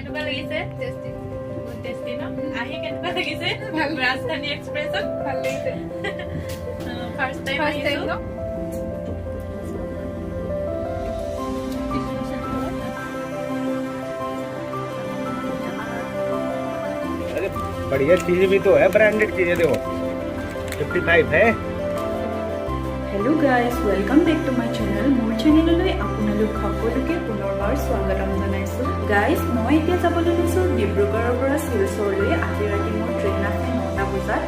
কেনেকুৱা লাগিছে tasty tasty ন আহি কেনেকুৱা লাগিছে ৰাজধানী এক্সপ্ৰেছত ভাল লাগিছে ফাৰ্স্ট টাইম আহিছো बढ़िया चीज भी तो है ब्रांडेड चीजें देखो 55 है hello guys welcome back to my channel मोर चैनेलলৈ আপোনালোক সকলোকে পুনৰবাৰ স্বাগতম জনাইছো গাইস মই এতিয়া যাবলৈ লৈছো ডিব্ৰুগড়ৰ পৰা শিলচৰলৈ আজি ৰাতি মোৰ ট্ৰেইন আছে 9টা বজাত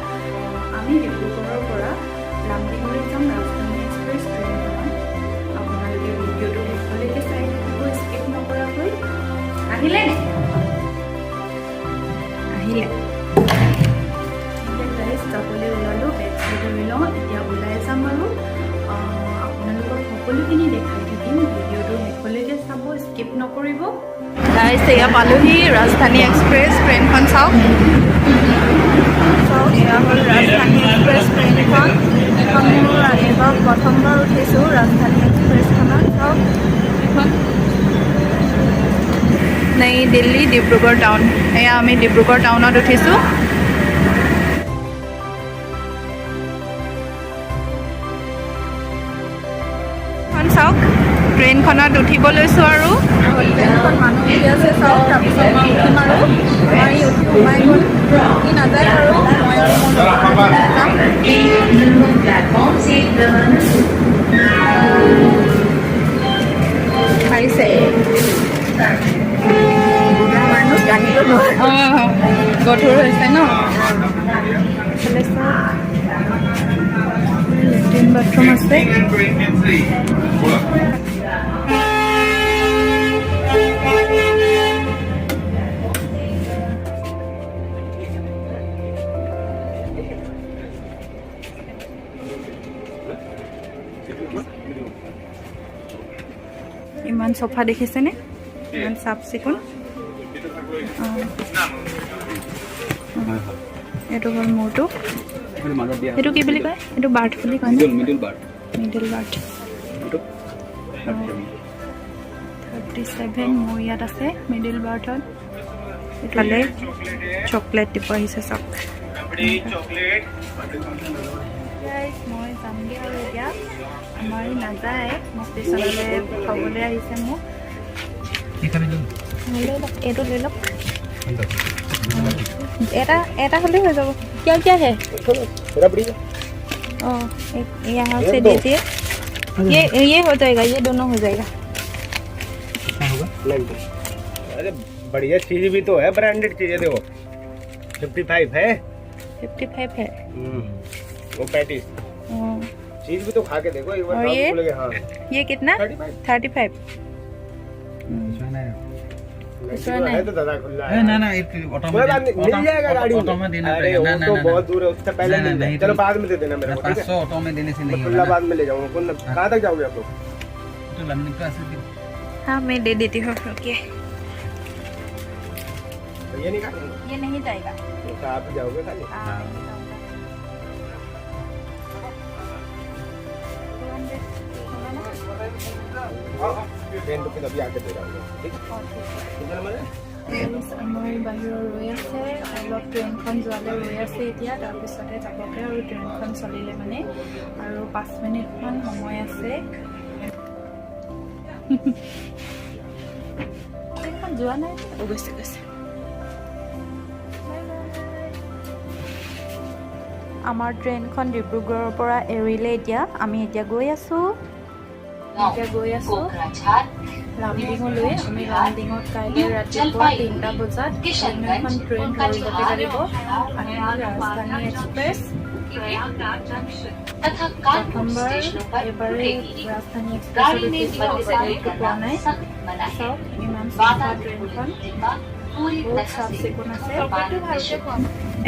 আমি ডিব্ৰুগড়ৰ পৰা লামডিঙলৈ যাম ৰাজধানী এক্সপ্ৰেছ ট্ৰেইনখন আপোনালোকে ভিডিঅ'টো শেষলৈকে চাই থাকিব স্কিপ নকৰাকৈ আহিলে যাবলৈ ওলালোঁ বেগ চাইড লৈ লওঁ এতিয়া ওলাই যাম আৰু আপোনালোকক সকলোখিনি দেখাই থাকিম ভিডিঅ'টো শেষলৈকে চাব স্কিপ নকৰিব গাইছ এয়া পালোহি ৰাজধানী এক্সপ্ৰেছ ট্ৰেইনখন চাওক এয়া হ'ল ৰাজধানী এক্সপ্ৰেছ ট্ৰেইনখন এখন মোৰ এইবাৰ প্ৰথমবাৰ উঠিছোঁ ৰাজধানী এক্সপ্ৰেছখনত চাওক এখন নাই দিল্লী ডিব্ৰুগড় টাউন এয়া আমি ডিব্ৰুগড় টাউনত উঠিছোঁ চাওক ট্ৰেইনখনত উঠিব লৈছোঁ আৰু ট্ৰেইনখন মানুহ উঠি আছে চাওক তাৰপিছত মই উঠিম আৰু মই উঠি সোমাই গ'ল কি নাযায় আৰু মই আৰু পাৰিছে মানুহ জানিব গধুৰ হৈছে ন লেট্ৰিন বাথৰুম আছে ইমান চফা দেখিছেনে ইমান চাফ চিকুণ এইটো হ'ল মোৰটো এইটো কি বুলি কয় এইটো বাৰ্থ বুলি কয় মিডল বাৰ্থ 37 মোৰ ইয়াত আছে মিডল বাৰ্থত এইফালে চকলেট দিব আহিছে চাওক মই যামগৈ আৰু এতিয়া আমাৰ নাযায় মোক ষ্টেচনলৈ খাবলৈ আহিছে মোক এইটো লৈ লওক এটা হ'লেই হৈ যাব क्या है यहाँ से दीजिए ये हो जाएगा ये दोनों हो जाएगा अरे बढ़िया चीज भी तो है ब्रांडेड चीजें देखो 55 है वो 35 चीज भी तो खा के देखो एक बार हाँ ये कितना 35 है तो दादा खुला है ना ऑटो में मिल जाएगा गाड़ी में देना पड़ेगा ना तो बहुत दूर है उससे पहले नहीं चलो बाद में दे देना मेरे को 500 ऑटो में देने से नहीं खुला बाद में ले जाऊंगा कहां तक जाओगे आप लोग तो लमडिंग का ऐसे हां मैं दे देती हूं ओके ये नहीं खाएंगे ये नहीं जाएगा तो आप जाओगे खाली हां ट्रेन तो अभी आके दे रहा हूँ ठीक আমাৰ বাহিৰৰ ৰৈ আছে অলপ ট্ৰেইনখন যোৱালৈ ৰৈ আছে এতিয়া তাৰপিছতে যাবগৈ আৰু ট্ৰেইনখন চলিলে মানে আৰু 5 মিনিটমান সময় আছে ট্ৰেইনখন যোৱা নাই গৈছে আমাৰ ট্ৰেইনখন ডিব্ৰুগড়ৰ পৰা এৰিলে এতিয়া আমি এতিয়া গৈ আছোঁ লামডিঙলৈ আমি লামডিঙত কাইলৈ ৰাতিপুৱা 3টা বজাত এখন ট্ৰেইন লৈ যাব লাগিব আমি ৰাজধানী এক্সপ্ৰেছ প্ৰথমবাৰ এইবাৰে ৰাজধানী এক্সপ্ৰেছত উঠিছোঁ পোৱা নাই চাওক ইমান চাফা ট্ৰেইনখন বহুত চাফ চিকুণ আছে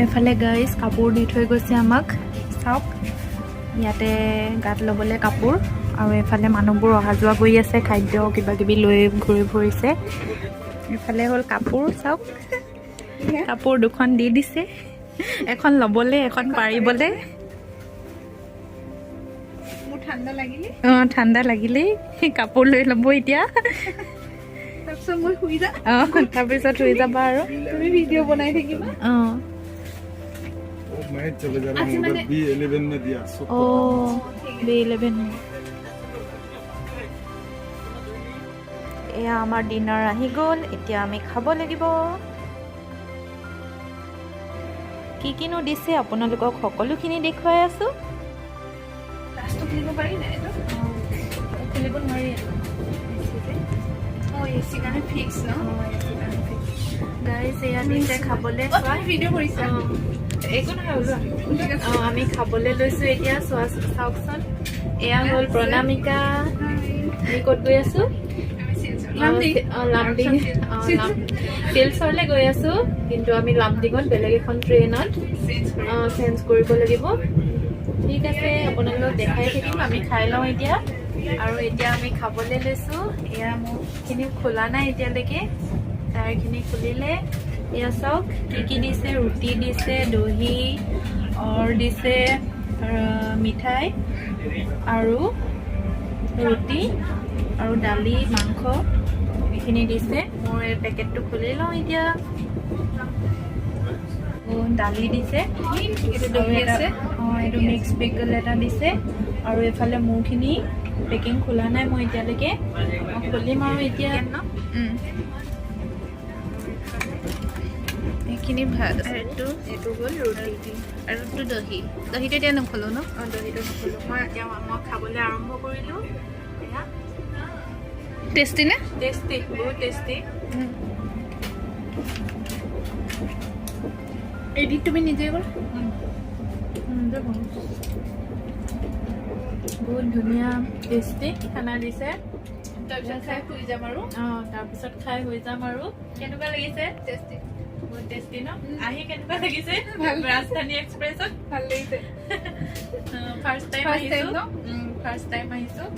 এফালে গাইজ কাপোৰ দি থৈ গৈছে আমাক চাওক ইয়াতে গাত ল'বলৈ কাপোৰ আৰু এফালে মানুহবোৰ অহা যোৱা কৰি আছে খাদ্য কিবা কিবি লৈ ঘূৰি ফুৰিছে এফালে হ'ল কাপোৰ চাওক কাপোৰ দুখন দি দিছে এখন ল'বলৈ এখন পাৰিবলৈ ঠাণ্ডা লাগিলেই কাপোৰ লৈ ল'ব এতিয়া তাৰপিছত মই শুই যাম তাৰপিছত শুই যাবা আৰু তুমি ভিডিঅ' বনাই থাকিবা मैं चले जा रहा हूँ उधर B11 में दिया B11 এয়া আমাৰ ডিনাৰ আহি গ'ল এতিয়া আমি খাব লাগিব কি কিনো দিছে আপোনালোকক সকলোখিনি দেখুৱাই আছো লাষ্টটো খুলিব পাৰি নাই এইটো খুলিব নোৱাৰি এচি কাৰণে ফিক্স ন গাইজ এয়া দিছে খাবলৈ ভিডিঅ' কৰিছা একো নহয় আমি খাবলৈ লৈছোঁ এতিয়া চাওকচোন এয়া হ'ল প্ৰণামিকা আমি ক'ত গৈ আছোঁ লামডিং শিলচৰলৈ গৈ আছোঁ কিন্তু আমি লামডিঙত বেলেগ এখন ট্ৰেইনত চেঞ্জ কৰিব লাগিব ঠিক আছে আপোনালোকক দেখাই থাকিম আমি খাই লওঁ এতিয়া আৰু এতিয়া আমি খাবলৈ লৈছোঁ এয়া মোৰখিনি খোলা নাই এতিয়ালৈকে তাৰখিনি খুলিলে এয়া চাওক কি দিছে ৰুটি দিছে দহি দিছে মিঠাই আৰু ৰুটি আৰু দালি মাংস এইখিনি দিছে মোৰ এই পেকেটটো খুলি লওঁ এতিয়া দালি দিছে এইটো মিক্স পিকল এটা দিছে আৰু এইফালে মোৰখিনি পেকিং খোলা নাই মই এতিয়ালৈকে খুলিম আৰু এতিয়া এইখিনি ভাত আৰু এইটো হ'ল ৰুটি আৰু এইটো দহিটো এতিয়া নখোলো ন দহিটো নখোলো মই খাবলৈ আৰম্ভ কৰিলোঁ এয়া টেষ্টি নে টেষ্টি বহুত টেষ্টি এডিট তুমি নিজে কৰা বহুত ধুনীয়া টেষ্টি খানা দিছে তাৰপিছত খাই শুই যাম আৰু তাৰপিছত খাই হৈ যাম আৰু কেনেকুৱা লাগিছে টেষ্টি বহুত টেষ্টি ন আহি কেনেকুৱা লাগিছে ৰাজধানী এক্সপ্ৰেছত ভাল লাগিছে ফাৰ্ষ্ট টাইম আহিছোঁ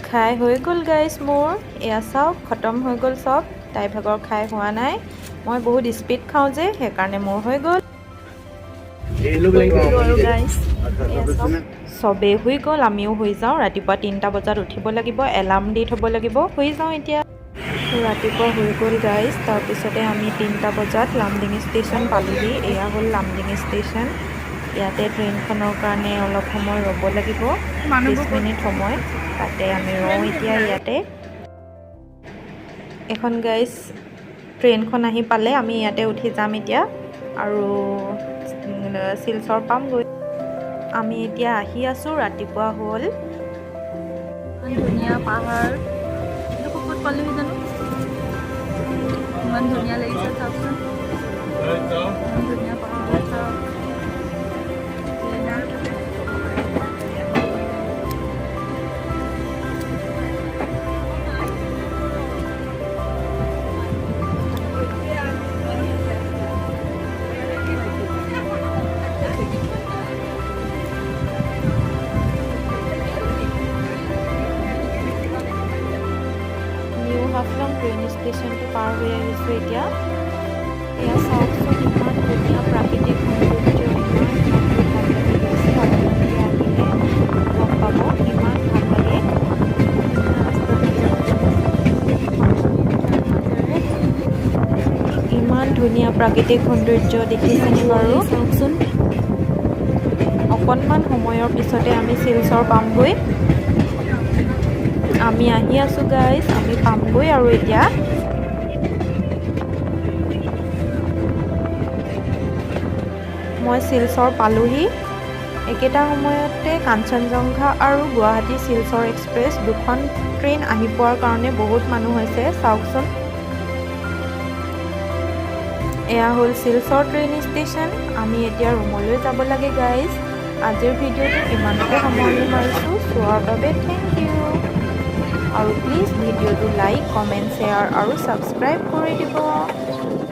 খাই হৈ গ'ল গাইজ মোৰ এয়া চাওক খতম হৈ গ'ল চব তাই ভাগৰ খাই হোৱা নাই মই বহুত স্পীড খাওঁ যে সেইকাৰণে মোৰ হৈ গ'ল চবেই শুই গ'ল আমিও শুই যাওঁ ৰাতিপুৱা 3টা বজাত উঠিব লাগিব এলাৰ্ম দি থ'ব লাগিব শুই যাওঁ এতিয়া ৰাতিপুৱা হৈ গ'ল গাইজ তাৰপিছতে আমি 3টা বজাত লামডিং ষ্টেচন পালোহি এয়া হ'ল লামডিং ষ্টেচন ইয়াতে ট্ৰেইনখনৰ কাৰণে অলপ সময় ৰ'ব লাগিব 20 মিনিট সময় তাতে আমি ৰওঁ এতিয়া ইয়াতে এখন গাইজ ট্ৰেইনখন আহি পালে আমি ইয়াতে উঠি যাম এতিয়া আৰু শিলচৰ পামগৈ আমি এতিয়া আহি আছোঁ ৰাতিপুৱা হ'ল ধুনীয়া পাহাৰ ক'ত পালোহি জানো ইমান ধুনীয়া লাগিছে চাওকচোন ধুনীয়া পাহাৰ চাওক ট্ৰেইন ষ্টেচনটো পাৰ হৈ আহিছোঁ এতিয়া এয়া চাওকচোন ইমান ধুনীয়া প্ৰাকৃতিক সৌন্দৰ্য গম পাব ইমান ভাল লাগে ইমান ধুনীয়া প্ৰাকৃতিক সৌন্দৰ্য দেখিছেনে বাৰু চাওকচোন অকণমান সময়ৰ পিছতে আমি শিলচৰ পামগৈ আমি আহি আছোঁ গাইজ আমি পামগৈ আৰু এতিয়া মই শিলচৰ পালোহি একেটা সময়তে কাঞ্চনজংঘা আৰু গুৱাহাটী শিলচৰ এক্সপ্ৰেছ দুখন ট্ৰেইন আহি পোৱাৰ কাৰণে বহুত মানুহ হৈছে চাওকচোন এয়া হ'ল শিলচৰ ট্ৰেইন ষ্টেচন আমি এতিয়া ৰুমলৈ যাব লাগে গাইজ আজিৰ ভিডিঅ'টো ইমানতে সামৰণি মাৰিছোঁ চোৱাৰ বাবে থেংক ইউ আৰু প্লিজ ভিডিঅ'টো লাইক কমেণ্ট শ্বেয়াৰ আৰু ছাবস্ক্ৰাইব কৰি দিব